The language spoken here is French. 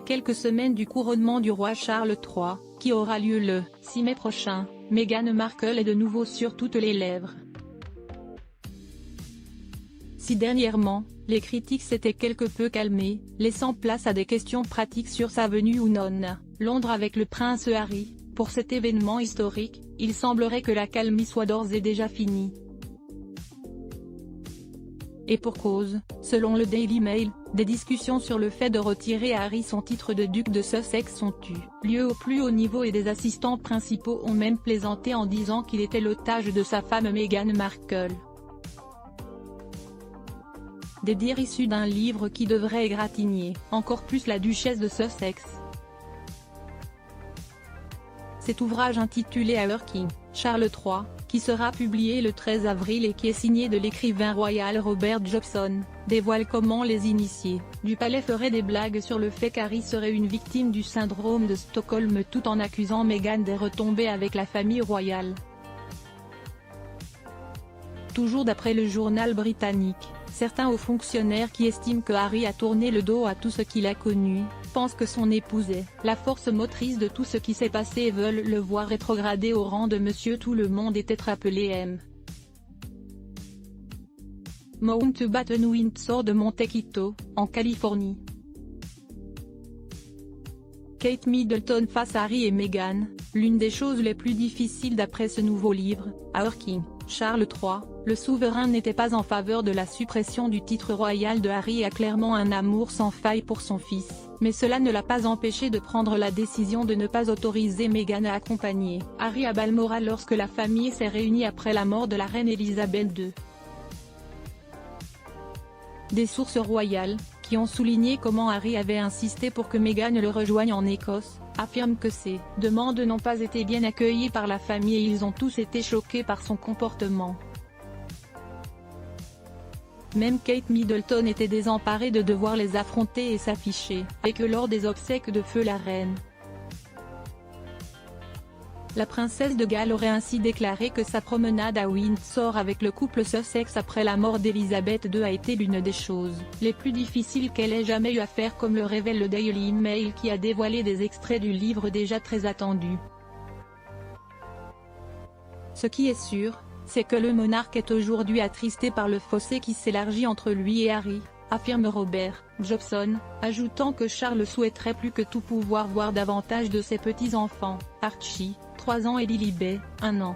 quelques semaines du couronnement du roi Charles III, qui aura lieu le 6 mai prochain, Meghan Markle est de nouveau sur toutes les lèvres. Si dernièrement, les critiques s'étaient quelque peu calmées, laissant place à des questions pratiques sur sa venue ou non à Londres avec le prince Harry, pour cet événement historique, il semblerait que la calmie soit d'ores et déjà finie. Et pour cause, selon le Daily Mail, des discussions sur le fait de retirer à Harry son titre de duc de Sussex ont eu lieu au plus haut niveau et des assistants principaux ont même plaisanté en disant qu'il était l'otage de sa femme Meghan Markle. Des dires issus d'un livre qui devrait égratigner encore plus la duchesse de Sussex. Cet ouvrage intitulé Our King, Charles III, qui sera publié le 13 avril et qui est signé de l'écrivain royal Robert Jobson, dévoile comment les initiés du palais feraient des blagues sur le fait qu'Harry serait une victime du syndrome de Stockholm tout en accusant Meghan des retombées avec la famille royale. Toujours d'après le journal britannique, certains hauts fonctionnaires qui estiment que Harry a tourné le dos à tout ce qu'il a connu, pensent que son épouse est la force motrice de tout ce qui s'est passé et veulent le voir rétrogradé au rang de Monsieur Tout le monde était appelé M. Mountbatten Windsor de Montecito, en Californie. Kate Middleton face à Harry et Meghan, l'une des choses les plus difficiles d'après ce nouveau livre, Our King, Charles III, le souverain n'était pas en faveur de la suppression du titre royal de Harry et a clairement un amour sans faille pour son fils, mais cela ne l'a pas empêché de prendre la décision de ne pas autoriser Meghan à accompagner Harry à Balmoral lorsque la famille s'est réunie après la mort de la reine Elisabeth II. Des sources royales, qui ont souligné comment Harry avait insisté pour que Meghan le rejoigne en Écosse, affirment que ces demandes n'ont pas été bien accueillies par la famille et ils ont tous été choqués par son comportement. Même Kate Middleton était désemparée de devoir les affronter et s'afficher avec eux lors des obsèques de feu la reine. La princesse de Galles aurait ainsi déclaré que sa promenade à Windsor avec le couple Sussex après la mort d'Elisabeth II a été l'une des choses les plus difficiles qu'elle ait jamais eu à faire, comme le révèle le Daily Mail qui a dévoilé des extraits du livre déjà très attendu. Ce qui est sûr, c'est que le monarque est aujourd'hui attristé par le fossé qui s'élargit entre lui et Harry, affirme Robert Jobson, ajoutant que Charles souhaiterait plus que tout pouvoir voir davantage de ses petits-enfants, Archie, 3 ans et Lilibet, 1 an.